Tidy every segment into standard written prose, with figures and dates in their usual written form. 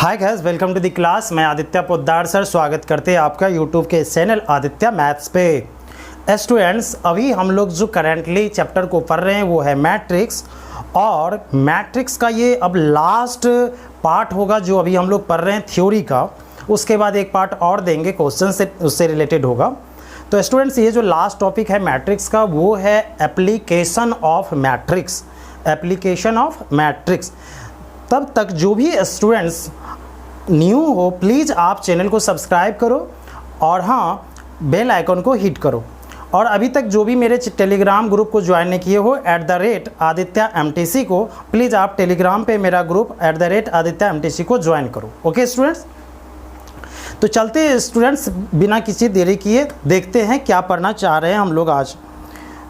Hi guys, welcome to the class. मैं Aditya Poddar sir स्वागत करते हैं आपका यूट्यूब के चैनल आदित्य मैथ्स पे। स्टूडेंट्स, अभी हम लोग जो करेंटली चैप्टर को पढ़ रहे हैं वो है मैट्रिक्स, और मैट्रिक्स का ये अब लास्ट पार्ट होगा जो अभी हम लोग पढ़ रहे हैं थ्योरी का। उसके बाद एक पार्ट और देंगे क्वेश्चन से, उससे रिलेटेड होगा। तो स्टूडेंट्स, ये जो लास्ट टॉपिक है मैट्रिक्स का वो है application of matrix. Application of matrix. तब तक जो भी स्टूडेंट्स न्यू हो प्लीज़ आप चैनल को सब्सक्राइब करो और हाँ, बेल आइकन को हिट करो। और अभी तक जो भी मेरे टेलीग्राम ग्रुप को ज्वाइन नहीं किए हो @आदित्य MTC को, प्लीज़ आप टेलीग्राम पे मेरा ग्रुप @आदित्य MTC को ज्वाइन करो। ओके स्टूडेंट्स, तो चलते हैं स्टूडेंट्स, बिना किसी देरी किए देखते हैं क्या पढ़ना चाह रहे हैं हम लोग आज।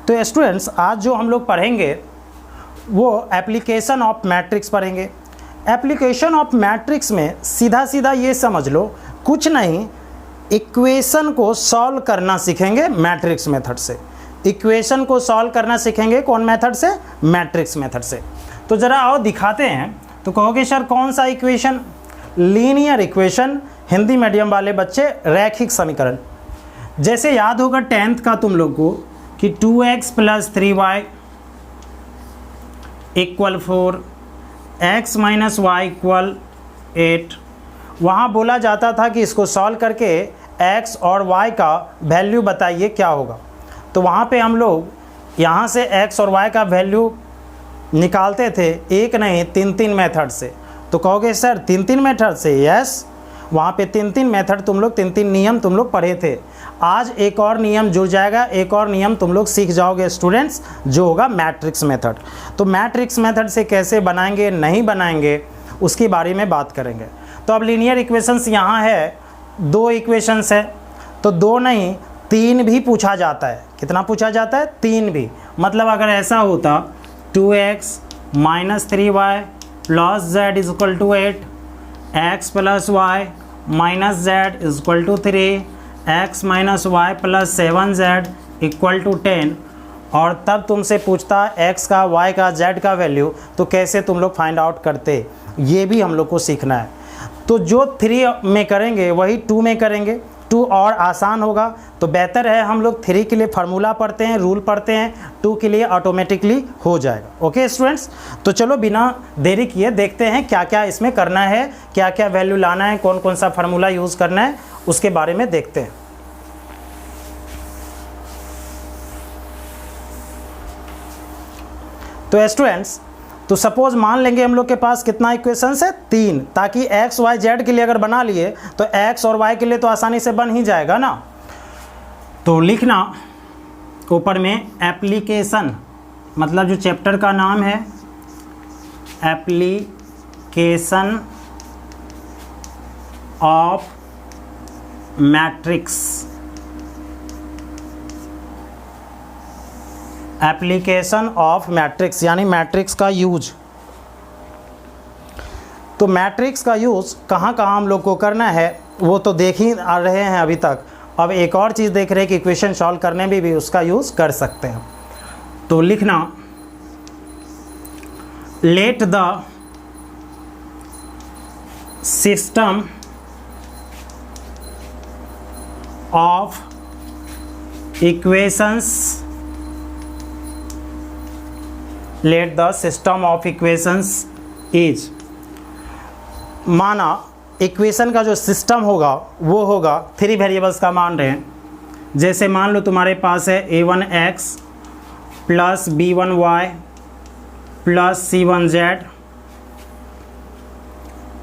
तो स्टूडेंट्स, आज जो हम लोग पढ़ेंगे वो एप्लीकेशन ऑफ मैट्रिक्स पढ़ेंगे। एप्लीकेशन ऑफ मैट्रिक्स में सीधा सीधा ये समझ लो, कुछ नहीं, इक्वेशन को सॉल्व करना सीखेंगे मैट्रिक्स मेथड से। इक्वेशन को सॉल्व करना सीखेंगे कौन मेथड से? मैट्रिक्स मेथड से। तो ज़रा आओ दिखाते हैं। तो कहोगे सर कौन सा equation? Linear equation, Hindi medium वाले बच्चे रैखिक समीकरण। जैसे याद होगा 10th का तुम लोग को कि 2x + 3y = 4, x - y = 8। वहाँ बोला जाता था कि इसको सॉल्व करके x और y का वैल्यू बताइए क्या होगा। तो वहाँ पे हम लोग यहाँ से x और y का वैल्यू निकालते थे, एक नहीं 3 मेथड से। तो कहोगे सर 3 मेथड से? यस, वहाँ पे 3 मेथड तुम लोग 3 नियम तुम लोग पढ़े थे। आज एक और नियम जुड़ जाएगा, एक और नियम तुम लोग सीख जाओगे स्टूडेंट्स, जो होगा मैट्रिक्स मेथड। तो मैट्रिक्स मेथड से कैसे बनाएंगे, नहीं बनाएंगे, उसके बारे में बात करेंगे। तो अब लीनियर इक्वेशंस यहाँ है, 2 इक्वेशंस है, तो 2 नहीं 3 भी पूछा जाता है। कितना पूछा जाता है? 3 भी। मतलब अगर ऐसा होता 2x - 3y + z = 8, x + y - z = 3, x - y + 7z = 10, और तब तुमसे पूछता x का, y का, z का वैल्यू, तो कैसे तुम लोग फाइंड आउट करते, ये भी हम लोग को सीखना है। तो जो 3 में करेंगे वही 2 में करेंगे। 2 और आसान होगा, तो बेहतर है हम लोग 3 के लिए फार्मूला पढ़ते हैं, रूल पढ़ते हैं, 2 के लिए ऑटोमेटिकली हो जाएगा। ओके स्टूडेंट्स, तो चलो बिना देरी किए देखते हैं क्या क्या इसमें करना है, क्या क्या वैल्यू लाना है, कौन कौन सा फार्मूला यूज़ करना है, उसके बारे में देखते हैं। तो स्टूडेंट्स, तो सपोज मान लेंगे हम लोग के पास कितना इक्वेशंस है? 3, ताकि x y z के लिए अगर बना लिए तो x और y के लिए तो आसानी से बन ही जाएगा ना। तो लिखना ऊपर में एप्लीकेशन, मतलब जो चैप्टर का नाम है application of matrix. Application of matrix यानी मैट्रिक्स का यूज। तो मैट्रिक्स का यूज़ कहाँ कहाँ हम लोग को करना है वो तो देख ही आ रहे हैं अभी तक। अब एक और चीज़ देख रहे हैं कि इक्वेशन सॉल्व करने में भी उसका यूज़ कर सकते हैं। तो लिखना, let the system of equations, let the system of equations is, माना इक्वेशन का जो सिस्टम होगा वो होगा 3 वेरिएबल्स का मान रहे हैं। जैसे मान लो तुम्हारे पास है a1x + b1y + c1z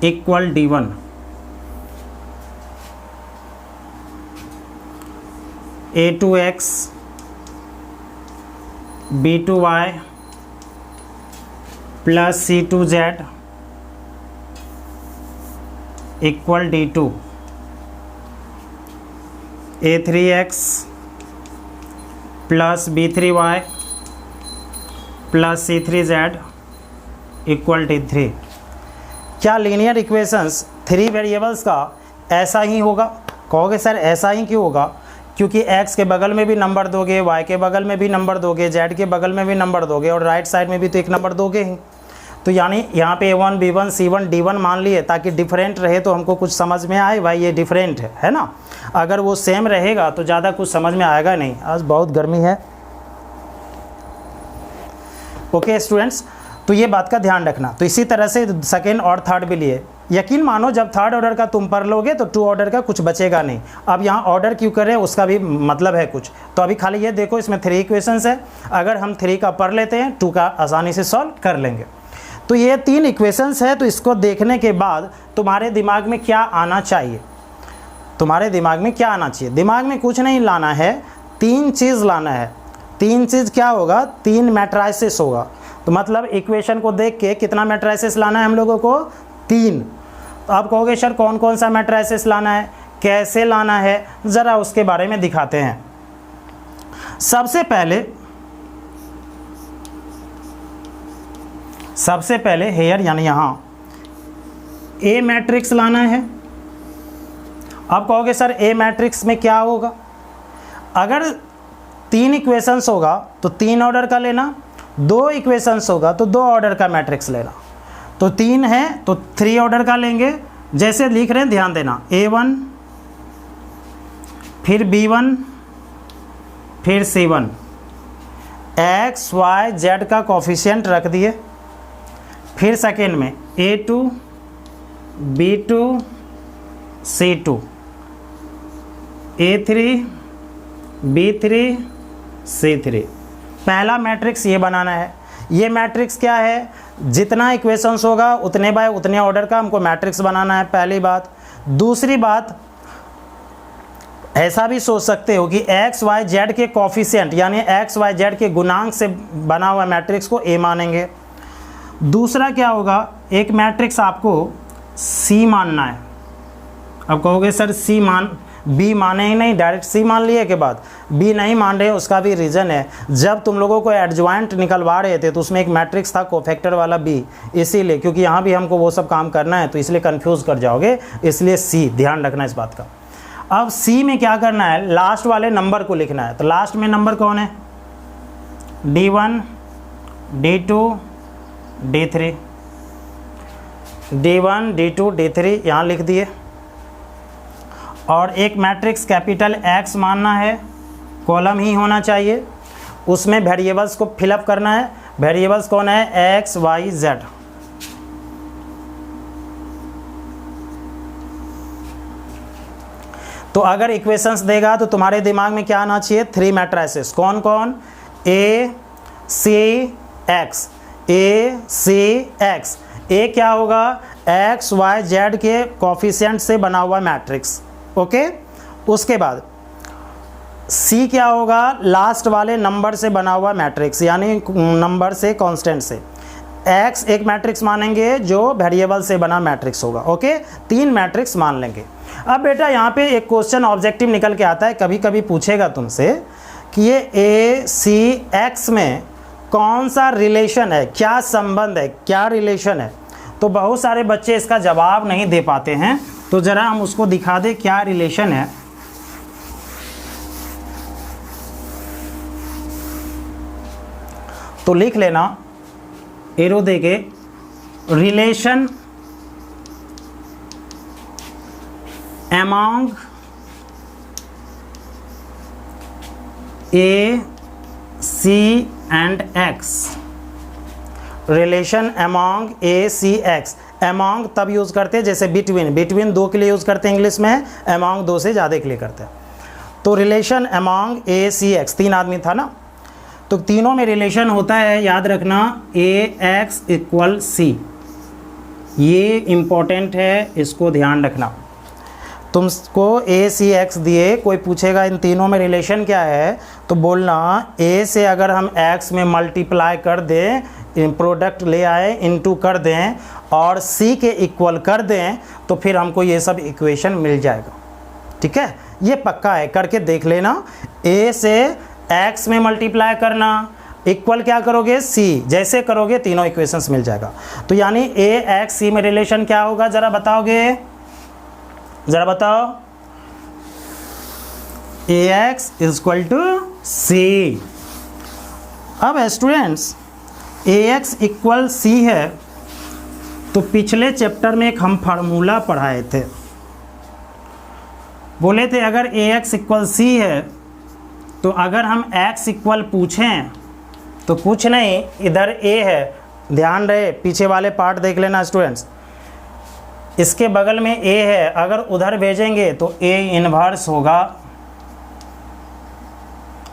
= d1, a2x b2y + c2z = d2, a3x + b3y + c3z = d3। क्या लीनियर इक्वेशंस 3 वेरिएबल्स का ऐसा ही होगा? कहोगे सर ऐसा ही क्यों होगा? क्योंकि x के बगल में भी नंबर दोगे, y के बगल में भी नंबर दोगे, z के बगल में भी नंबर दोगे और राइट साइड में भी तो एक नंबर दोगे ही। तो यानी यहाँ पे A1 B1 C1 D1 मान लिए, ताकि डिफरेंट रहे तो हमको कुछ समझ में आए, भाई ये डिफरेंट है ना। अगर वो सेम रहेगा तो ज़्यादा कुछ समझ में आएगा नहीं। आज बहुत गर्मी है। ओके स्टूडेंट्स, तो ये बात का ध्यान रखना। तो इसी तरह से सेकेंड और थर्ड भी लिए। यकीन मानो जब थर्ड ऑर्डर का तुम पढ़ लोगे तो टू ऑर्डर का कुछ बचेगा नहीं। अब यहाँ ऑर्डर क्यों कर रहे हैं उसका भी मतलब है कुछ। तो अभी खाली ये देखो, इसमें 3 इक्वेशंस है। अगर हम 3 का पढ़ लेते हैं 2 का आसानी से सॉल्व कर लेंगे। तो ये 3 इक्वेशंस है। तो इसको देखने के बाद तुम्हारे दिमाग में क्या आना चाहिए, तुम्हारे दिमाग में क्या आना चाहिए? दिमाग में कुछ नहीं लाना है, 3 चीज़ लाना है। 3 चीज़ क्या होगा? 3 मैट्राइसिस होगा। तो मतलब इक्वेशन को देख के कितना मैट्राइसिस लाना है हम लोगों को? 3। तो आप कहोगे सर कौन कौन सा मैट्राइसिस लाना है, कैसे लाना है, ज़रा उसके बारे में दिखाते हैं। सबसे पहले हेयर यानी यहाँ ए मैट्रिक्स लाना है। आप कहोगे सर ए मैट्रिक्स में क्या होगा? अगर 3 इक्वेशंस होगा तो 3 ऑर्डर का लेना, 2 इक्वेशंस होगा तो 2 ऑर्डर का मैट्रिक्स लेना। तो 3 है तो 3 ऑर्डर का लेंगे। जैसे लिख रहे हैं ध्यान देना, A1 फिर B1 फिर C1, X Y Z का कोफिशिएंट रख दिए। फिर सेकेंड में A2 B2 C2, A3 B3 C3। पहला मैट्रिक्स ये बनाना है। ये मैट्रिक्स क्या है? जितना इक्वेशंस होगा उतने बाय उतने ऑर्डर का हमको मैट्रिक्स बनाना है, पहली बात। दूसरी बात, ऐसा भी सोच सकते हो कि एक्स वाई जेड के कोफिशिएंट यानी एक्स वाई जेड के गुणांक से बना हुआ मैट्रिक्स को ए मानेंगे। दूसरा क्या होगा, एक मैट्रिक्स आपको सी मानना है। अब कहोगे सर सी बी माने ही नहीं, डायरेक्ट सी मान लिए के बाद बी नहीं मान रहे। उसका भी रीज़न है, जब तुम लोगों को एडजॉइंट निकलवा रहे थे तो उसमें एक मैट्रिक्स था कोफैक्टर वाला बी, इसीलिए, क्योंकि यहाँ भी हमको वो सब काम करना है तो इसलिए कंफ्यूज कर जाओगे, इसलिए सी, ध्यान रखना इस बात का। अब सी में क्या करना है, लास्ट वाले नंबर को लिखना है। तो लास्ट में नंबर कौन है? D1 D2 D3, D1 D2 D3 यहाँ लिख दिए। और एक मैट्रिक्स कैपिटल X मानना है, कॉलम ही होना चाहिए, उसमें वेरिएबल्स को फिलअप करना है। वेरिएबल्स कौन है? X Y Z। तो अगर इक्वेशंस देगा तो तुम्हारे दिमाग में क्या आना चाहिए? 3 मैट्रिसेस। कौन कौन? A C X, A C X। ए क्या होगा? X Y Z के कोफिशिएंट से बना हुआ मैट्रिक्स। ओके, उसके बाद सी क्या होगा? लास्ट वाले नंबर से बना हुआ मैट्रिक्स, यानी नंबर से, कांस्टेंट से। एक्स एक मैट्रिक्स मानेंगे जो वेरिएबल से बना मैट्रिक्स होगा। ओके, 3 मैट्रिक्स मान लेंगे। अब बेटा यहाँ पे एक क्वेश्चन ऑब्जेक्टिव निकल के आता है, कभी कभी पूछेगा तुमसे कि ये ए सी एक्स में कौन सा रिलेशन है, क्या संबंध है, क्या रिलेशन है। तो बहुत सारे बच्चे इसका जवाब नहीं दे पाते हैं, तो ज़रा हम उसको दिखा दें क्या रिलेशन है। तो लिख लेना एरो देके, relation among A, C and X। Relation among A, C, X। among तब यूज़ करते हैं जैसे बिटवीन 2 के लिए यूज़ करते हैं इंग्लिश में, among 2 से ज़्यादा के लिए करते हैं। तो relation among A, C, X, 3 आदमी था ना, तो तीनों में रिलेशन होता है, याद रखना, AX = C। ये इम्पोर्टेंट है, इसको ध्यान रखना। तुमको ACX दिए, कोई पूछेगा इन तीनों में रिलेशन क्या है, तो बोलना A से अगर हम X में मल्टीप्लाई कर दें, प्रोडक्ट ले आए, इनटू कर दें और C के इक्वल कर दें, तो फिर हमको ये सब इक्वेशन मिल जाएगा। ठीक है, ये पक्का है, करके देख लेना। A से X में मल्टीप्लाई करना, इक्वल क्या करोगे? C, जैसे करोगे तीनों इक्वेशंस मिल जाएगा। तो यानी AX C में रिलेशन क्या होगा, ज़रा बताओगे? ज़रा बताओ। AX = C। अब स्टूडेंट्स AX = C है, तो पिछले चैप्टर में एक हम फार्मूला पढ़ाए थे, बोले थे अगर ax इक्वल सी है तो अगर हम x इक्वल पूछें तो कुछ नहीं, इधर a है, ध्यान रहे पीछे वाले पार्ट देख लेना स्टूडेंट्स, इसके बगल में a है, अगर उधर भेजेंगे तो a इन्वर्स होगा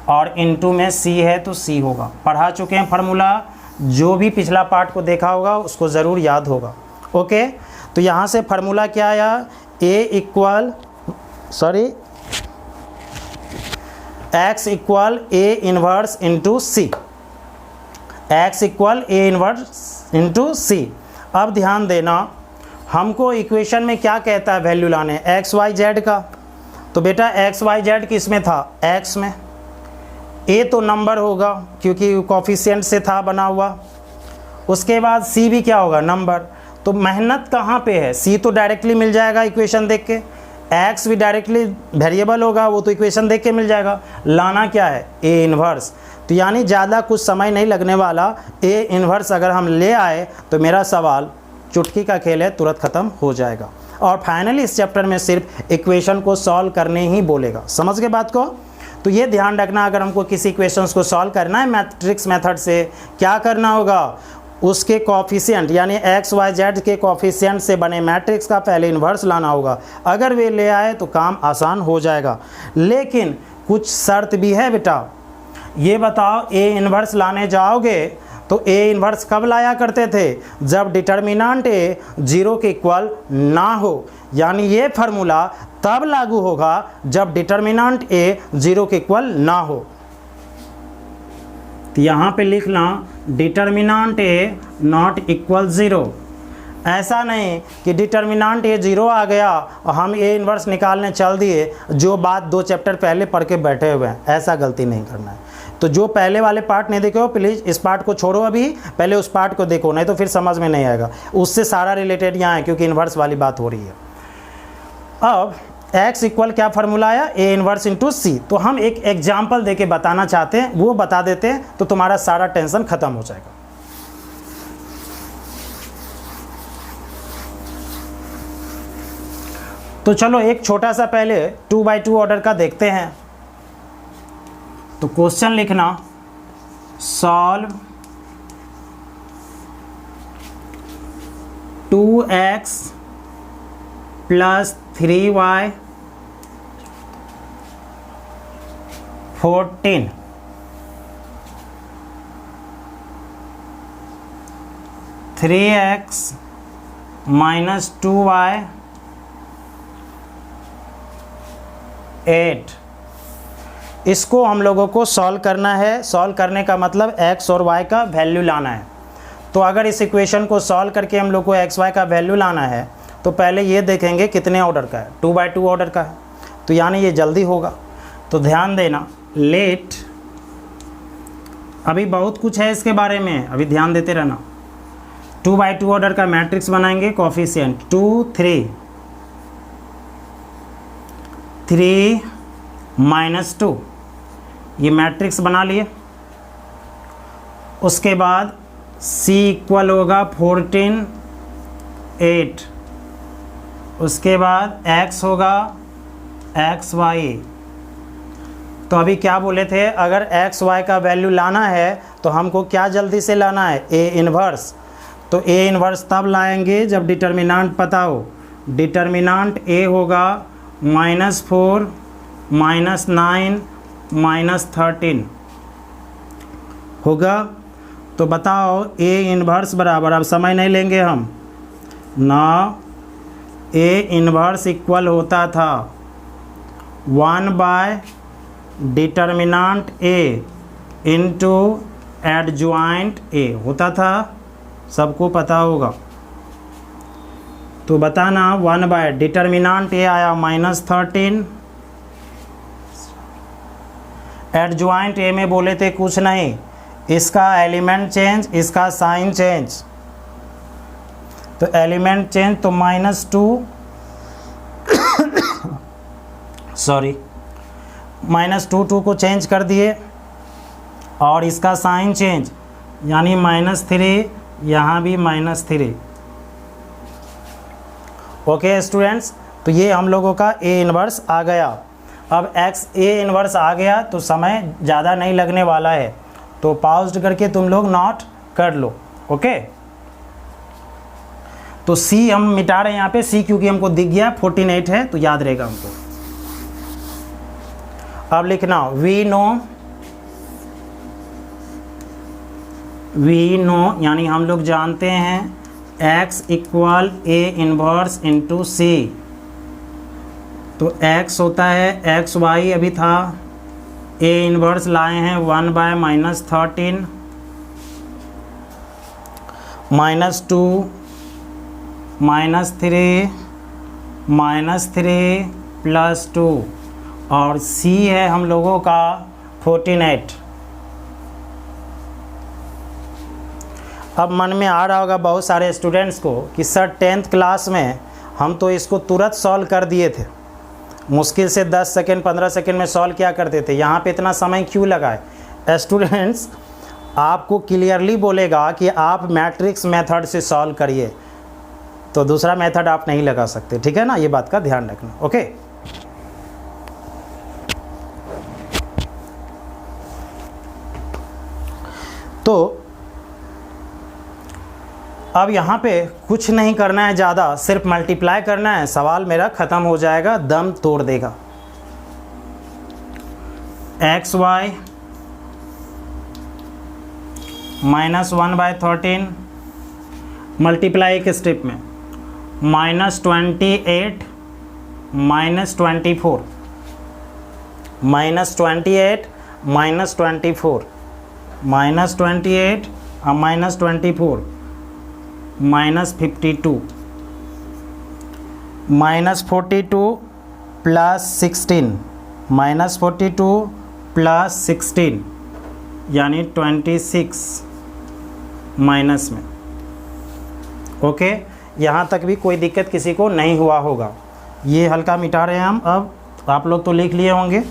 और इनटू में c है तो c होगा। पढ़ा चुके हैं फार्मूला, जो भी पिछला पार्ट को देखा होगा उसको ज़रूर याद होगा। ओके, तो यहाँ से फार्मूला क्या आया, x equal a inverse into C, x equal a inverse into C. अब ध्यान देना, हमको इक्वेशन में क्या कहता है वैल्यू लाने, एक्स वाई जेड का। तो बेटा एक्स वाई जेड किस में था, x में, a तो नंबर होगा क्योंकि कोफिशिएंट से था बना हुआ, उसके बाद c भी क्या होगा, नंबर। तो मेहनत कहाँ पे है, c तो डायरेक्टली मिल जाएगा इक्वेशन देख के, x भी डायरेक्टली वेरिएबल होगा वो तो इक्वेशन देख के मिल जाएगा, लाना क्या है, a इन्वर्स। तो यानी ज़्यादा कुछ समय नहीं लगने वाला, a इन्वर्स अगर हम ले आए तो मेरा सवाल चुटकी का खेल है, तुरंत ख़त्म हो जाएगा। और फाइनली इस चैप्टर में सिर्फ इक्वेशन को सॉल्व करने ही बोलेगा, समझ गए बात को। तो ये ध्यान रखना, अगर हमको किसी इक्वेशंस को सॉल्व करना है मैट्रिक्स मेथड से, क्या करना होगा, उसके कोफिशिएंट यानी एक्स वाई जेड के कोफिशिएंट से बने मैट्रिक्स का पहले इन्वर्स लाना होगा। अगर वे ले आए तो काम आसान हो जाएगा, लेकिन कुछ शर्त भी है बेटा। ये बताओ, ए इन्वर्स लाने जाओगे तो ए इन्वर्स कब लाया करते थे, जब डिटर्मिनेंट ए 0 के इक्वल ना हो, यानी ये फार्मूला तब लागू होगा जब डिटर्मिनेंट ए 0 के इक्वल ना हो। तो यहाँ पे लिखना डिटर्मिनेंट ए नॉट इक्वल 0। ऐसा नहीं कि डिटर्मिनेंट ए 0 आ गया और हम ए इन्वर्स निकालने चल दिए, जो बात 2 चैप्टर पहले पढ़ के बैठे हुए हैं, ऐसा गलती नहीं करना है। तो जो पहले वाले पार्ट नहीं देखे हो प्लीज़ इस पार्ट को छोड़ो, अभी पहले उस पार्ट को देखो, नहीं तो फिर समझ में नहीं आएगा। उससे सारा रिलेटेड यहाँ है क्योंकि इन्वर्स वाली बात हो रही है। अब x इक्वल क्या फार्मूला आया, a इन्वर्स इंटू सी। तो हम एक एग्जाम्पल देके बताना चाहते हैं, वो बता देते हैं तो तुम्हारा सारा टेंशन खत्म हो जाएगा। तो चलो एक छोटा सा पहले 2x2 ऑर्डर का देखते हैं। तो क्वेश्चन लिखना, solve 2x plus 3y 14 3x minus 2y 8। इसको हम लोगों को सॉल्व करना है। सॉल्व करने का मतलब x और y का वैल्यू लाना है। तो अगर इस इक्वेशन को सॉल्व करके हम लोग को x y का वैल्यू लाना है तो पहले ये देखेंगे कितने ऑर्डर का है, 2x2 ऑर्डर का है, तो यानी ये जल्दी होगा। तो ध्यान देना, लेट, अभी बहुत कुछ है इसके बारे में, अभी ध्यान देते रहना। 2x2 ऑर्डर का मैट्रिक्स बनाएंगे, कोफिशिएंट 2 3 3 माइनस 2, ये मैट्रिक्स बना लिए। उसके बाद c इक्वल होगा 14 8, उसके बाद x होगा एक्स वाई। तो अभी क्या बोले थे, अगर एक्स वाई का वैल्यू लाना है तो हमको क्या जल्दी से लाना है, ए इन्वर्स। तो ए इन्वर्स तब लाएंगे जब डिटर्मिनेंट पता हो। डिटर्मिनेंट ए होगा -4 -9 -13 होगा। तो बताओ ए इन्वर्स बराबर, अब समय नहीं लेंगे हम ना, ए इन्वर्स इक्वल होता था 1 bye determinant A into adjoint A होता था, सबको पता होगा। तो बताना 1 बाय डिटर्मिनेंट ए आया -13, एडजॉइंट ए में बोले थे कुछ नहीं, इसका एलिमेंट चेंज, इसका साइन चेंज। तो एलिमेंट चेंज तो -2 सॉरी -2 को चेंज कर दिए, और इसका साइन चेंज यानी -3, यहाँ भी -3। ओके स्टूडेंट्स, तो ये हम लोगों का ए इन्वर्स आ गया। अब एक्स ए इन्वर्स आ गया तो समय ज़्यादा नहीं लगने वाला है, तो पॉज करके तुम लोग नोट कर लो। ओके, तो सी हम मिटा रहे हैं यहाँ पे, सी क्योंकि हमको दिख गया 48 है तो याद रहेगा हमको। अब लिखना वी नो यानी हम लोग जानते हैं x equal A inverse into सी। तो x होता है एक्स वाई, अभी था ए इन्वर्स लाए हैं 1/-13 -2 -3 +2 और c है हम लोगों का 48। अब मन में आ रहा होगा बहुत सारे स्टूडेंट्स को कि सर 10th क्लास में हम तो इसको तुरंत सॉल्व कर दिए थे, मुश्किल से 10 सेकेंड 15 सेकेंड में सॉल्व किया करते थे, यहाँ पे इतना समय क्यों लगाए। स्टूडेंट्स आपको क्लियरली बोलेगा कि आप मैट्रिक्स मेथड से सॉल्व करिए, तो दूसरा मेथड आप नहीं लगा सकते, ठीक है ना, ये बात का ध्यान रखना। ओके, तो अब यहाँ पे कुछ नहीं करना है ज़्यादा, सिर्फ मल्टीप्लाई करना है, सवाल मेरा ख़त्म हो जाएगा, दम तोड़ देगा। एक्स वाई -1/13 मल्टीप्लाई एक स्टेप में -28 -24 -28 -24 -28 -24 -52 -42 +16 -42 +16 यानी 26 माइनस में। ओके, यहाँ तक भी कोई दिक्कत किसी को नहीं हुआ होगा। ये हल्का मिटा रहे हैं हम। अब आप लोग तो लिख लिए होंगे।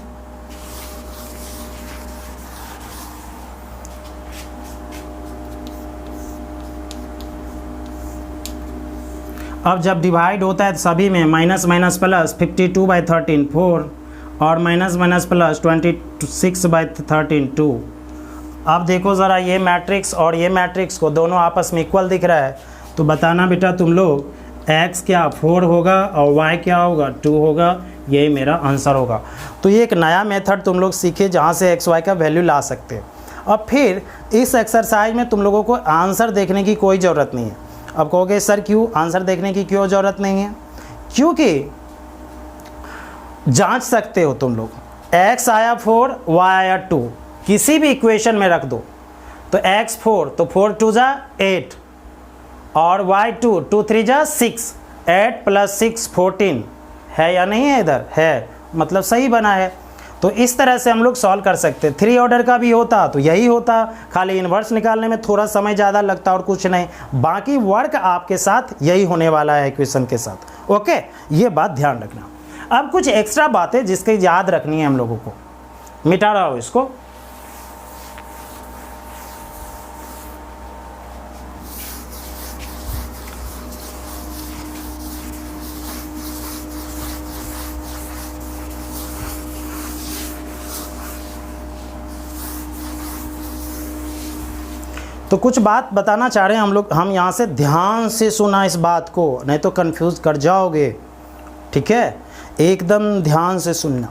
अब जब डिवाइड होता है तो सभी में माइनस माइनस प्लस 52/13 4 और माइनस माइनस प्लस 26/13 2। अब देखो ज़रा, ये मैट्रिक्स और ये मैट्रिक्स को दोनों आपस में इक्वल दिख रहा है, तो बताना बेटा तुम लोग x क्या 4 होगा और y क्या होगा 2 होगा, यही मेरा आंसर होगा। तो ये एक नया मेथड तुम लोग सीखे जहाँ से x y का वैल्यू ला सकते हैं। अब फिर इस एक्सरसाइज में तुम लोगों को आंसर देखने की कोई ज़रूरत नहीं है। अब कहोगे सर क्यों आंसर देखने की क्यों ज़रूरत नहीं है? क्योंकि जांच सकते हो तुम लोग, x आया 4 y आया 2, किसी भी इक्वेशन में रख दो तो x 4 तो 4 2 जा 8 और y 2 2 3 जा 6, 8 + 6 14 है या नहीं है? इधर है, मतलब सही बना है। तो इस तरह से हम लोग सॉल्व कर सकते। 3 ऑर्डर का भी होता तो यही होता, खाली इन्वर्स निकालने में थोड़ा समय ज़्यादा लगता और कुछ नहीं, बाकी वर्क आपके साथ यही होने वाला है इक्वेशन के साथ। ओके, ये बात ध्यान रखना। अब कुछ एक्स्ट्रा बातें जिसकी याद रखनी है हम लोगों को, मिटा रहा हूँ इसको। तो कुछ बात बताना चाह रहे हैं हम लोग, हम यहाँ से ध्यान से सुना इस बात को, नहीं तो कंफ्यूज कर जाओगे, ठीक है? एकदम ध्यान से सुनना।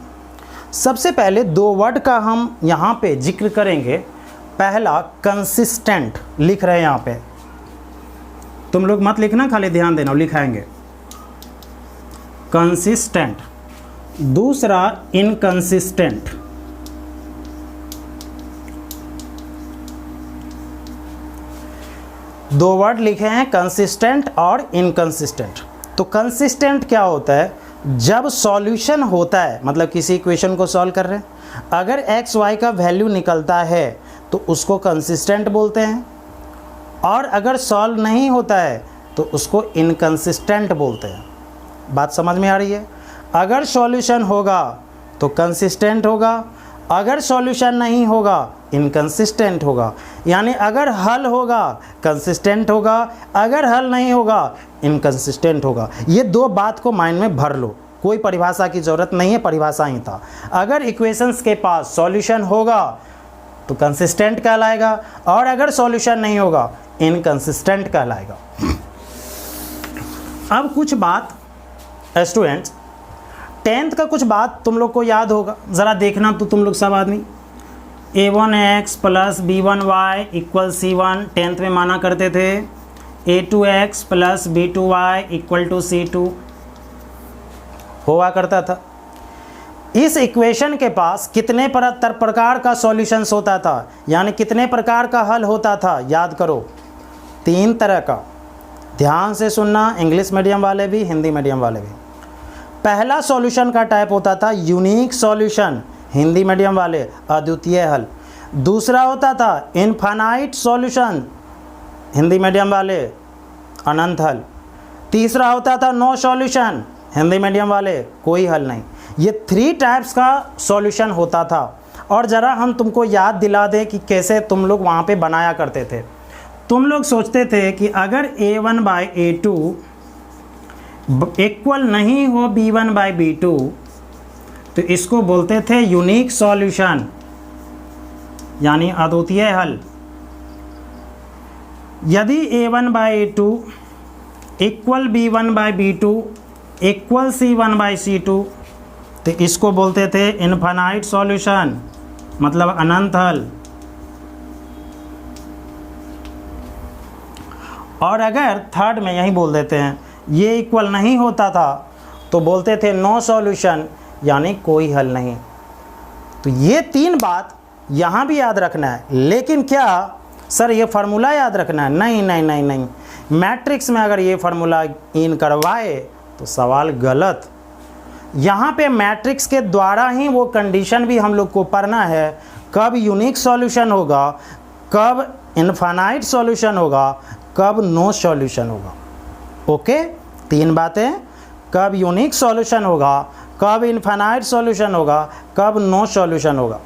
सबसे पहले 2 वर्ड का हम यहाँ पे जिक्र करेंगे। पहला कंसिस्टेंट लिख रहे हैं यहाँ पे, तुम लोग मत लिखना, खाली ध्यान देना, लिखाएंगे कंसिस्टेंट। दूसरा इनकंसिस्टेंट। दो वर्ड लिखे हैं कंसिस्टेंट और इनकंसिस्टेंट। तो कंसिस्टेंट क्या होता है? जब सॉल्यूशन होता है, मतलब किसी इक्वेशन को सॉल्व कर रहे हैं, अगर एक्स वाई का वैल्यू निकलता है तो उसको कंसिस्टेंट बोलते हैं, और अगर सॉल्व नहीं होता है तो उसको इनकंसिस्टेंट बोलते हैं। बात समझ में आ रही है? अगर सॉल्यूशन होगा तो कंसिस्टेंट होगा, अगर सॉल्यूशन नहीं होगा इनकंसिस्टेंट होगा, यानी अगर हल होगा कंसिस्टेंट होगा, अगर हल नहीं होगा इनकंसिस्टेंट होगा। ये दो बात को माइंड में भर लो, कोई परिभाषा की ज़रूरत नहीं है, परिभाषा ही था। अगर इक्वेशंस के पास सॉल्यूशन होगा तो कंसिस्टेंट कहलाएगा, और अगर सॉल्यूशन नहीं होगा इनकंसिस्टेंट कहलाएगा। अब कुछ बात स्टूडेंट्स, 10th का कुछ बात तुम लोग को याद होगा, ज़रा देखना तो तुम लोग सब आदमी। a1x plus b1y equal c1 10th में माना करते थे। a2x plus b2y equal to c2 हुआ करता था। इस इक्वेशन के पास कितने प्रकार का सॉल्यूशंस होता था, यानी कितने प्रकार का हल होता था, याद करो 3 तरह का। ध्यान से सुनना, इंग्लिश मीडियम वाले भी, हिंदी मीडियम वाले भी। पहला सॉल्यूशन का टाइप होता था यूनिक सॉल्यूशन, हिंदी मीडियम वाले अद्वितीय हल। दूसरा होता था इनफाइनाइट सॉल्यूशन, हिंदी मीडियम वाले अनंत हल। तीसरा होता था नो सॉल्यूशन, हिंदी मीडियम वाले कोई हल नहीं। ये 3 टाइप्स का सॉल्यूशन होता था। और ज़रा हम तुमको याद दिला दें कि कैसे तुम लोग वहाँ पे बनाया करते थे। तुम लोग सोचते थे कि अगर a1/a2 इक्वल नहीं हो b1/b2 तो इसको बोलते थे यूनिक सॉल्यूशन, यानी अद्वितीय हल। यदि a1/a2 equal b1/b2 equal c1/c2 तो इसको बोलते थे इनफाइनाइट सॉल्यूशन, मतलब अनंत हल। और अगर थर्ड में यही बोल देते हैं ये इक्वल नहीं होता था तो बोलते थे नो सॉल्यूशन, यानी कोई हल नहीं। तो ये 3 बात यहाँ भी याद रखना है। लेकिन क्या सर ये फार्मूला याद रखना है? नहीं नहीं नहीं नहीं, मैट्रिक्स में अगर ये फार्मूला इन करवाए तो सवाल गलत। यहाँ पे मैट्रिक्स के द्वारा ही वो कंडीशन भी हम लोग को पढ़ना है, कब यूनिक सॉल्यूशन होगा, कब इनफाइनाइट सॉल्यूशन होगा, कब नो सॉल्यूशन होगा। ओके, 3 बातें, कब यूनिक सॉल्यूशन होगा, कब इनफाइनाइट सॉल्यूशन होगा, कब नो सॉल्यूशन होगा,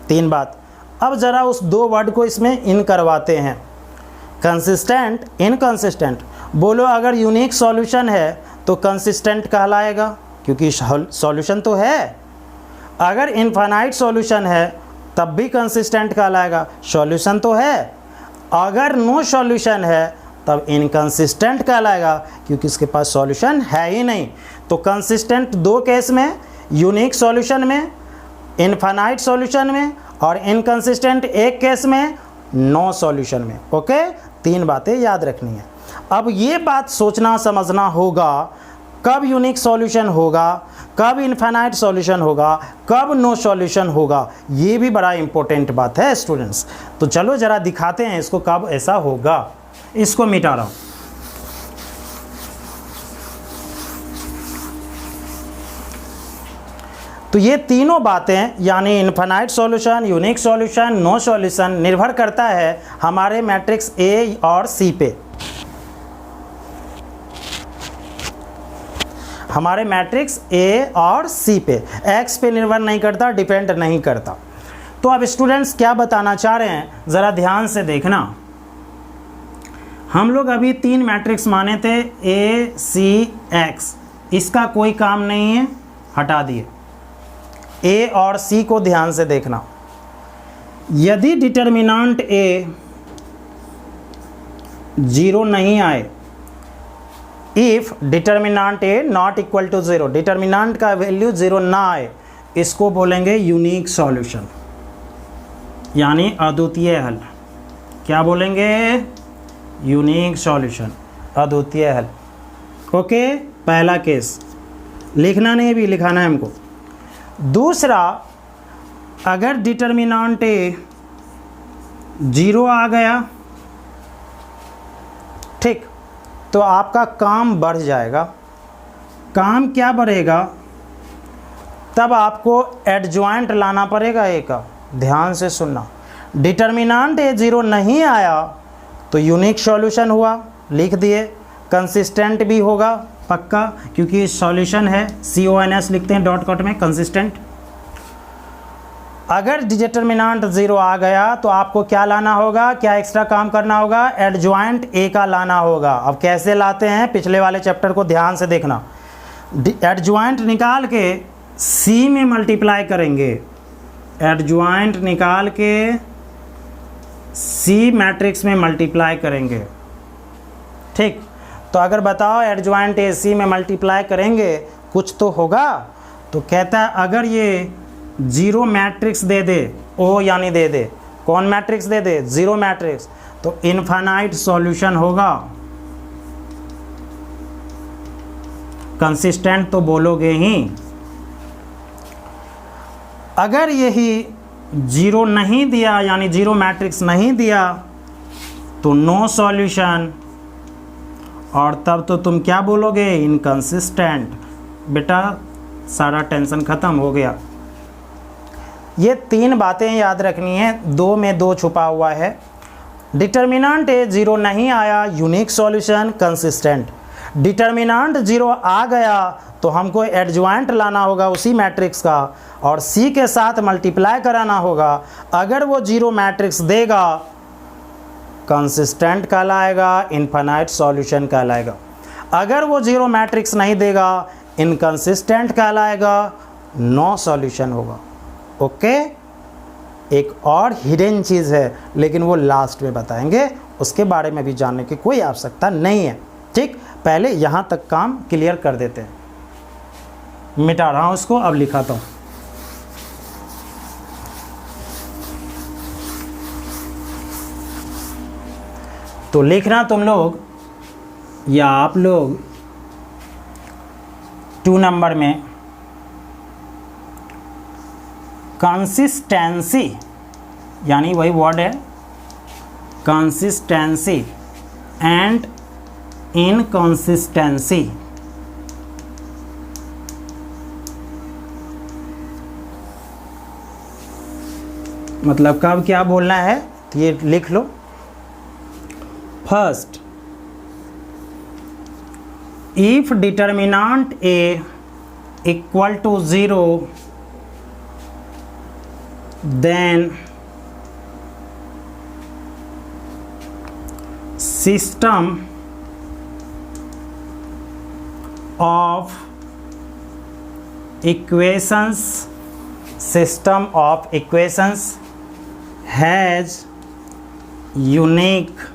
3 बात। अब ज़रा उस 2 वर्ड को इसमें इन करवाते हैं, कंसिस्टेंट, इनकंसिस्टेंट। बोलो अगर यूनिक सॉल्यूशन है तो कंसिस्टेंट कहलाएगा क्योंकि सॉल्यूशन तो है। अगर इनफाइनाइट सॉल्यूशन है तब भी कंसिस्टेंट कहलाएगा, सॉल्यूशन तो है। अगर नो सॉल्यूशन है तब इनकंसिस्टेंट कहलाएगा क्योंकि इसके पास सॉल्यूशन है ही नहीं। तो कंसिस्टेंट 2 केस में, यूनिक सॉल्यूशन में, इनफाइनाइट सॉल्यूशन में, और इनकंसिस्टेंट 1 केस में, नो सॉल्यूशन में। ओके, 3 बातें याद रखनी है। अब ये बात सोचना समझना होगा कब यूनिक सॉल्यूशन होगा, कब इनफाइनाइट सॉल्यूशन होगा, कब नो सॉल्यूशन होगा। ये भी बड़ा इंपॉर्टेंट बात है स्टूडेंट्स। तो चलो ज़रा दिखाते हैं इसको कब ऐसा होगा। इसको मिटा रहा हूँ। तो ये तीनों बातें यानी infinite solution, unique solution, no solution निर्भर करता है हमारे मैट्रिक्स ए और सी पे। हमारे मैट्रिक्स ए और सी पे, एक्स पे निर्भर नहीं करता, डिपेंड नहीं करता। तो अब स्टूडेंट्स क्या बताना चाह रहे हैं ज़रा ध्यान से देखना। हम लोग अभी 3 मैट्रिक्स माने थे ए सी एक्स, इसका कोई काम नहीं है, हटा दिए। ए और सी को ध्यान से देखना। यदि डिटर्मिनेंट ए 0 नहीं आए, if determinant A not equal to 0, determinant का वैल्यू 0 ना आए, इसको बोलेंगे यूनिक सॉल्यूशन, यानी अद्वितीय हल। क्या बोलेंगे? यूनिक सॉल्यूशन, अद्वितीय हल। ओके, पहला केस लिखना नहीं, भी लिखाना है हमको। दूसरा, अगर डिटर्मिनेंट ए 0 आ गया, ठीक, तो आपका काम बढ़ जाएगा। काम क्या बढ़ेगा? तब आपको एडजॉइंट लाना पड़ेगा ए का। ध्यान से सुनना, डिटर्मिनेंट ए 0 नहीं आया तो यूनिक सॉल्यूशन हुआ, लिख दिए। कंसिस्टेंट भी होगा पक्का, क्योंकि सॉल्यूशन है, CONS लिखते हैं डॉट कॉट में, कंसिस्टेंट। अगर डिटरमिनेंट 0 आ गया तो आपको क्या लाना होगा, क्या एक्स्ट्रा काम करना होगा, एडजॉइंट ए का लाना होगा। अब कैसे लाते हैं, पिछले वाले चैप्टर को ध्यान से देखना। एडजॉइंट निकाल के सी में मल्टीप्लाई करेंगे, एडजॉइंट निकाल के सी मैट्रिक्स में मल्टीप्लाई करेंगे। ठीक, तो अगर बताओ एडजॉइंट ए सी में मल्टीप्लाई करेंगे कुछ तो होगा। तो कहता है अगर ये 0 मैट्रिक्स दे दे, ओ यानी दे दे, कौन मैट्रिक्स दे दे, 0 मैट्रिक्स, तो इनफाइनाइट सॉल्यूशन होगा। कंसिस्टेंट तो बोलोगे ही। अगर यही 0 नहीं दिया, यानी 0 मैट्रिक्स नहीं दिया, तो नो सॉल्यूशन, और तब तो तुम क्या बोलोगे, इनकंसिस्टेंट। बेटा सारा टेंशन ख़त्म हो गया। ये 3 बातें याद रखनी है, 2 में 2 छुपा हुआ है। डिटर्मिनेंट ए 0 नहीं आया, यूनिक सॉल्यूशन कंसिस्टेंट। डिटर्मिनेंट 0 आ गया तो हमको एडजॉइंट लाना होगा उसी मैट्रिक्स का, और सी के साथ मल्टीप्लाई कराना होगा। अगर वो 0 मैट्रिक्स देगा कंसिस्टेंट कहलाएगा, इनफाइनाइट सॉल्यूशन कहलाएगा। अगर वो 0 मैट्रिक्स नहीं देगा इनकंसिस्टेंट कहलाएगा, नो सॉल्यूशन होगा। ओके, एक और हिडन चीज़ है लेकिन वो लास्ट में बताएंगे, उसके बारे में भी जानने की कोई आवश्यकता नहीं है। ठीक, पहले यहाँ तक काम क्लियर कर देते हैं। मिटा रहा हूँ उसको, अब लिखाता हूँ। तो लिखना तुम लोग या आप लोग 2 नंबर में कंसिस्टेंसी, यानी वही वर्ड है कंसिस्टेंसी एंड इनकंसिस्टेंसी। मतलब कब क्या बोलना है तो ये लिख लो। First, if determinant A equal to 0, then system of equations has unique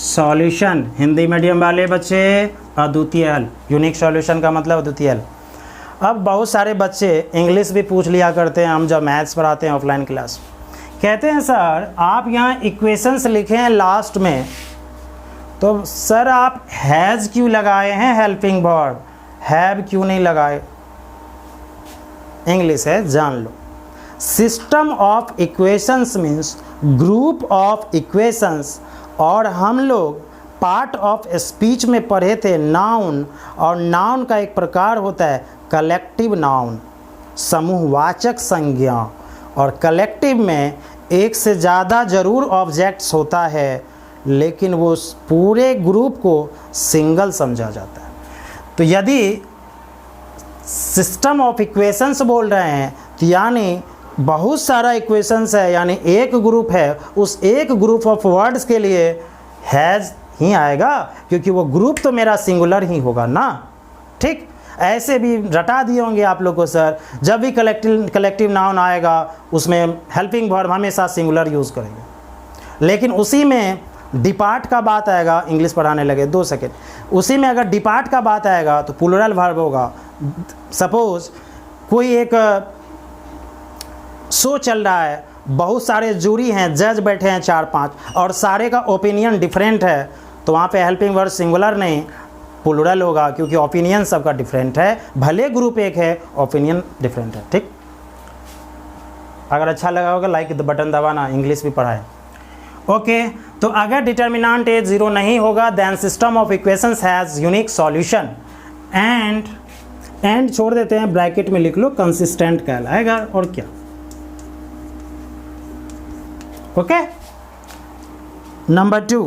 solution. Hindi medium वाले बच्चे अद्वितीय हल। यूनिक सॉल्यूशन का मतलब अद्वितीय हल। अब बहुत सारे बच्चे इंग्लिश भी पूछ लिया करते हैं, हम जब मैथ्स पढ़ाते हैं ऑफलाइन क्लास, कहते हैं सर आप यहाँ इक्वेशंस लिखे हैं लास्ट में, तो सर आप हैज़ क्यों लगाए हैं, हेल्पिंग वर्ब हैव क्यों नहीं लगाए। इंग्लिश है, जान लो। System of equations means group of equations, और हम लोग पार्ट ऑफ स्पीच में पढ़े थे नाउन, और नाउन का एक प्रकार होता है कलेक्टिव नाउन, समूहवाचक संज्ञा, और कलेक्टिव में एक से ज़्यादा जरूर ऑब्जेक्ट्स होता है, लेकिन वो पूरे ग्रुप को सिंगल समझा जाता है। तो यदि सिस्टम ऑफ इक्वेशंस बोल रहे हैं तो यानी बहुत सारा इक्वेशंस है, यानी एक ग्रुप है, उस एक ग्रुप ऑफ वर्ड्स के लिए हैज़ ही आएगा, क्योंकि वो ग्रुप तो मेरा सिंगुलर ही होगा ना। ठीक, ऐसे भी रटा दिए होंगे आप लोग को सर, जब भी कलेक्टिव नाउन आएगा उसमें हेल्पिंग वर्ब हमेशा सिंगुलर यूज़ करेंगे। लेकिन उसी में डिपार्ट का बात आएगा, इंग्लिश पढ़ाने लगे 2 सेकेंड, उसी में अगर डिपार्ट का बात आएगा तो प्लूरल वर्ब होगा। सपोज कोई एक शो चल रहा है, बहुत सारे जूरी हैं, जज बैठे हैं 4-5, और सारे का ओपिनियन डिफरेंट है, तो वहाँ पे हेल्पिंग वर्ब सिंगुलर नहीं प्लूरल होगा, क्योंकि ओपिनियन सबका डिफरेंट है, भले ग्रुप एक है ओपिनियन डिफरेंट है। ठीक, अगर अच्छा लगा होगा लाइक बटन दबाना, इंग्लिश भी पढ़ाए। ओके, तो अगर डिटर्मिनेंट ए 0 नहीं होगा then system of equations has unique solution, and छोड़ देते हैं, ब्रैकेट में लिख लो कंसिस्टेंट कहलाएगा, और क्या। Okay, number 2,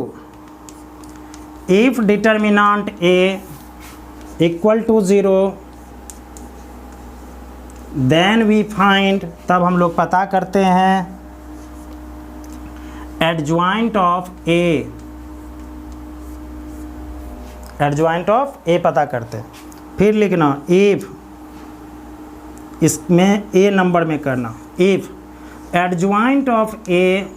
if determinant A equal to 0, then we find, तब हम लोग पता करते हैं adjoint of A, adjoint of A पता करते हैं। फिर लिखना इफ, इसमें ए नंबर में करना, इफ एडजॉइंट ऑफ ए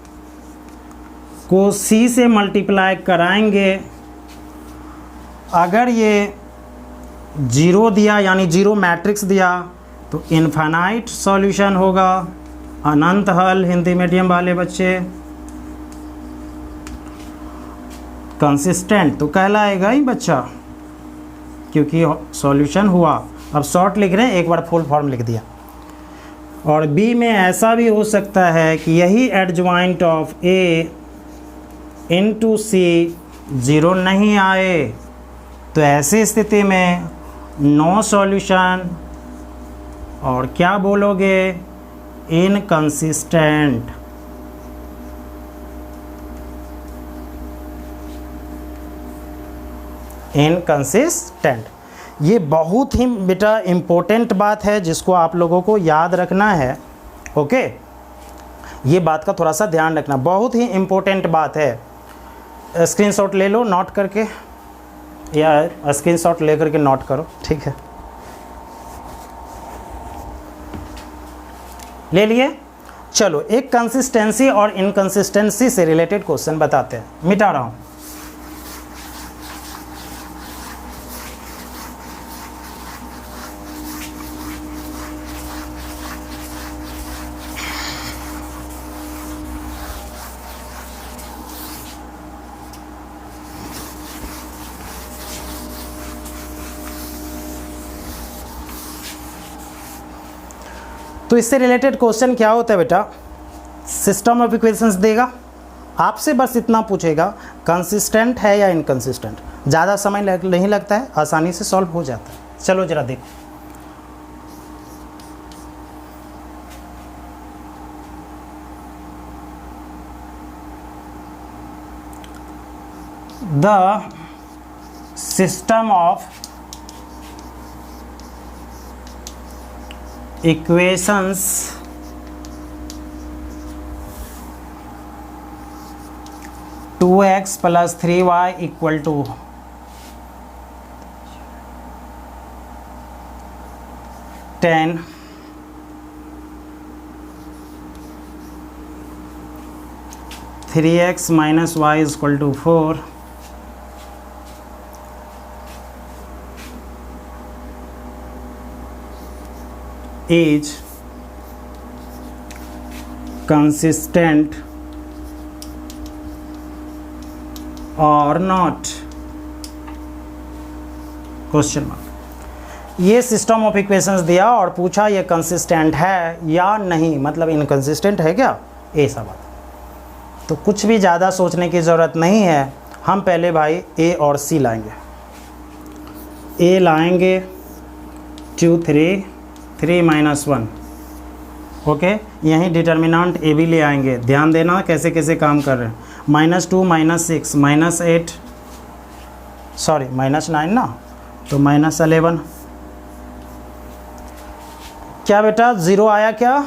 को सी से मल्टीप्लाई कराएंगे, अगर ये जीरो दिया यानी जीरो मैट्रिक्स दिया तो इनफाइनाइट सॉल्यूशन होगा, अनंत हल हिंदी मीडियम वाले बच्चे। कंसिस्टेंट तो कहलाएगा ही बच्चा, क्योंकि सॉल्यूशन हुआ। अब शॉर्ट लिख रहे हैं, एक बार फुल फॉर्म लिख दिया। और बी में ऐसा भी हो सकता है कि यही adjoint of A into C zero नहीं आए, तो ऐसी स्थिति में नो सॉल्यूशन, और क्या बोलोगे, इनकंसिस्टेंट। इनकंसिस्टेंट, ये बहुत ही बेटा इम्पोर्टेंट बात है जिसको आप लोगों को याद रखना है। ओके, ये बात का थोड़ा सा ध्यान रखना, बहुत ही इम्पोर्टेंट बात है। स्क्रीनशॉट ले लो नोट करके, या स्क्रीनशॉट ले करके नोट करो, ठीक है। ले लिए, चलो एक कंसिस्टेंसी और इनकंसिस्टेंसी से रिलेटेड क्वेश्चन बताते हैं। मिटा रहा हूँ। तो इससे रिलेटेड क्वेश्चन क्या होता है बेटा, सिस्टम ऑफ इक्वेशंस देगा, आपसे बस इतना पूछेगा कंसिस्टेंट है या इनकंसिस्टेंट। ज़्यादा समय नहीं लगता है, आसानी से सॉल्व हो जाता है। चलो जरा देखो, the system of equations two x plus 3y equal to 10 3x minus y equal to 4 is consistent or not, question mark. ये सिस्टम ऑफ इक्वेशंस दिया और पूछा ये कंसिस्टेंट है या नहीं, मतलब इनकंसिस्टेंट है क्या, ऐसा बात। तो कुछ भी ज़्यादा सोचने की ज़रूरत नहीं है, हम पहले भाई ए और सी लाएंगे। ए लाएंगे 2 3 माइनस 1, ओके। यहीं डिटर्मिनेंट ए भी ले आएंगे, ध्यान देना कैसे कैसे काम कर रहे हैं। -2 -6 -8, सॉरी -9 ना, तो -11। क्या बेटा ज़ीरो आया क्या,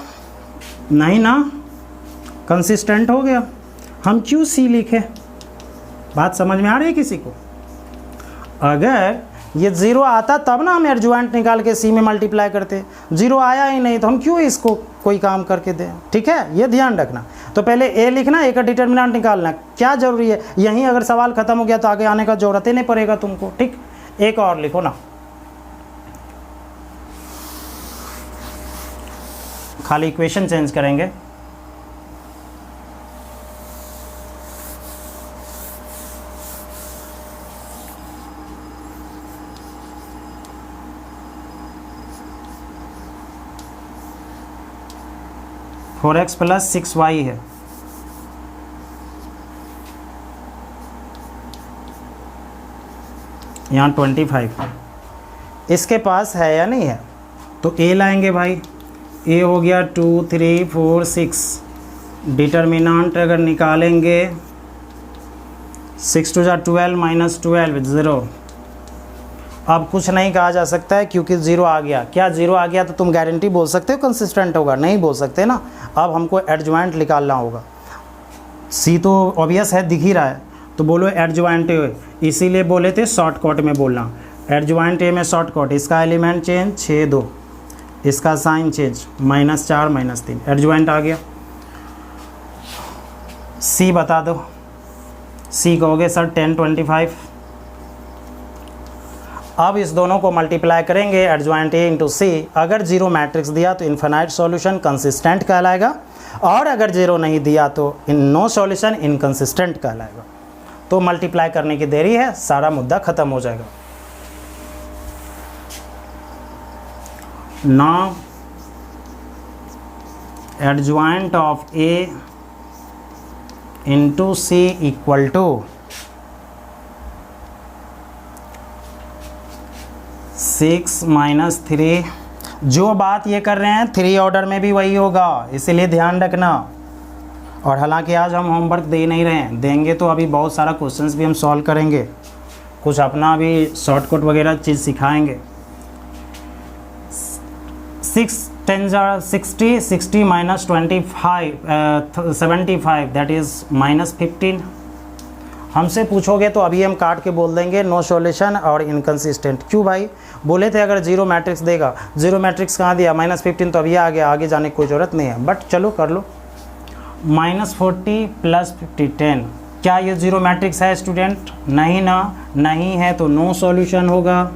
नहीं ना, कंसिस्टेंट हो गया। हम क्यों सी लिखे, बात समझ में आ रही है किसी को? अगर ये ज़ीरो आता तब ना हम एडजॉइंट निकाल के सी में मल्टीप्लाई करते, ज़ीरो आया ही नहीं तो हम क्यों इसको कोई काम करके दें, ठीक है, ये ध्यान रखना। तो पहले ए लिखना, ए का डिटर्मिनेंट निकालना, क्या ज़रूरी है, यहीं अगर सवाल ख़त्म हो गया तो आगे आने का ज़रूरत ही नहीं पड़ेगा तुमको, ठीक। एक और लिखो ना, खाली इक्वेशन चेंज करेंगे। फोर एक्स प्लस 6y है, यहाँ 25, इसके पास है या नहीं है, तो ए लाएंगे भाई। ए हो गया 2 3 4 6, डिटर्मिनेंट अगर निकालेंगे 6 2 12 -12 0। अब कुछ नहीं कहा जा सकता है क्योंकि ज़ीरो आ गया। क्या ज़ीरो आ गया तो तुम गारंटी बोल सकते हो कंसिस्टेंट होगा? नहीं बोल सकते ना। अब हमको एडजॉइंट निकालना होगा। सी तो ऑब्वियस है, दिख ही रहा है, तो बोलो एडजॉइंट ए, इसीलिए बोले थे शॉर्टकट में बोलना। एडजॉइंट ए में शॉर्टकट, इसका एलिमेंट चेंज 6 2, इसका साइन चेंज -4 -3, एडजॉइंट आ गया। सी बता दो, सी कहोगे सर 10 25। अब इस दोनों को मल्टीप्लाई करेंगे, एडजॉइंट ए इंटू सी। अगर जीरो मैट्रिक्स दिया तो इनफाइनाइट सॉल्यूशन कंसिस्टेंट कहलाएगा, और अगर जीरो नहीं दिया तो नो सॉल्यूशन इनकंसिस्टेंट कहलाएगा। तो मल्टीप्लाई करने की देरी है, सारा मुद्दा खत्म हो जाएगा। Now adjoint of A into C equal to 6 - 3। जो बात ये कर रहे हैं 3 ऑर्डर में भी वही होगा, इसीलिए ध्यान रखना। और हालांकि आज हम होमवर्क दे नहीं रहे हैं, देंगे तो अभी बहुत सारा क्वेश्चंस भी हम सॉल्व करेंगे, कुछ अपना भी शॉर्टकट वगैरह चीज़ सिखाएंगे। 6 10 60, 60 - 25 75, दैट इज़ -15। हमसे पूछोगे तो अभी हम काट के बोल देंगे नो सॉल्यूशन और इनकंसिस्टेंट। क्यों भाई? बोले थे अगर जीरो मैट्रिक्स देगा, जीरो मैट्रिक्स कहाँ दिया? -15 तो अभी आ गया, आगे जाने की कोई ज़रूरत नहीं है, बट चलो कर लो। -40 + 50 10, क्या ये जीरो मैट्रिक्स है स्टूडेंट? नहीं ना, नहीं है तो नो सॉल्यूशन होगा,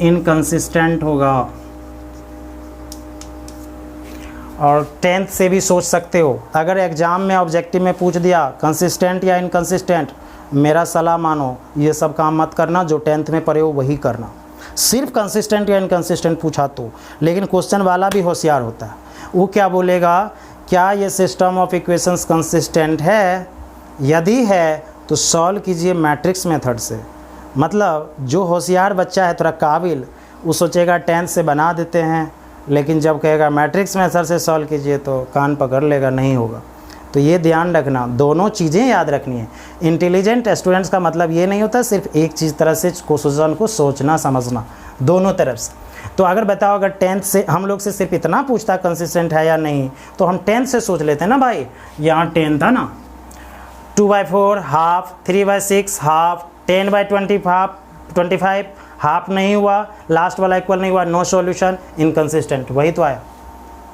इनकंसिस्टेंट होगा। और 10th से भी सोच सकते हो, अगर एग्ज़ाम में ऑब्जेक्टिव में पूछ दिया कंसिस्टेंट या इनकंसिस्टेंट, मेरा सलाह मानो ये सब काम मत करना, जो 10th में पढ़े हो वही करना। सिर्फ कंसिस्टेंट या इनकंसिस्टेंट पूछा तो, लेकिन क्वेश्चन वाला भी होशियार होता है। वो क्या बोलेगा, क्या ये सिस्टम ऑफ इक्वेशंस कंसिस्टेंट है? यदि है तो सॉल्व कीजिए मैट्रिक्स मेथड से। मतलब जो होशियार बच्चा है, थोड़ा काबिल, वो सोचेगा 10th से बना देते हैं, लेकिन जब कहेगा मैट्रिक्स मेथड से सॉल्व कीजिए तो कान पकड़ लेगा, नहीं होगा। तो ये ध्यान रखना, दोनों चीज़ें याद रखनी है। इंटेलिजेंट स्टूडेंट्स का मतलब ये नहीं होता सिर्फ एक चीज़ तरह से क्वेश्चन को सोचना समझना, दोनों तरफ से। तो अगर बताओ, अगर 10th से हम लोग से सिर्फ इतना पूछता कंसिस्टेंट है या नहीं, तो हम 10th से सोच लेते हैं ना भाई। यहाँ 10 था ना, 2/4 हाफ, 3/6 हाफ, 10/25 हाफ नहीं हुआ, लास्ट वाला इक्वल नहीं हुआ, नो सॉल्यूशन, इनकंसिस्टेंट, वही तो आया।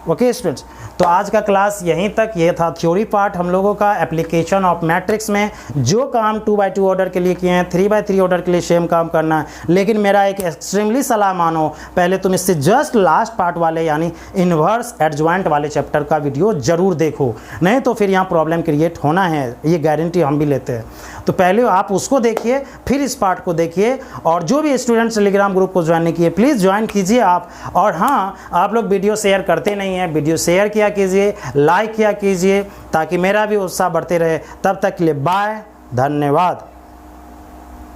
ओके स्टूडेंट्स, तो आज का क्लास यहीं तक। ये था थ्योरी पार्ट हम लोगों का एप्लीकेशन ऑफ मैट्रिक्स में। जो काम 2/2 ऑर्डर के लिए किए हैं, 3/3 ऑर्डर के लिए सेम काम करना है। लेकिन मेरा एक एक्सट्रीमली सलाह मानो, पहले तुम इससे जस्ट लास्ट पार्ट वाले यानी इन्वर्स एडजॉइंट वाले चैप्टर का वीडियो जरूर देखो, नहीं तो फिर यहाँ प्रॉब्लम क्रिएट होना है, ये गारंटी हम भी लेते हैं। तो पहले आप उसको देखिए, फिर इस पार्ट को देखिए। और जो भी स्टूडेंट्स टेलीग्राम ग्रुप को ज्वाइन नहीं किए, प्लीज़ ज्वाइन कीजिए आप। और हाँ, आप लोग वीडियो शेयर करते नहीं हैं, वीडियो शेयर किया कीजिए, लाइक किया कीजिए, ताकि मेरा भी उत्साह बढ़ते रहे। तब तक के लिए बाय, धन्यवाद।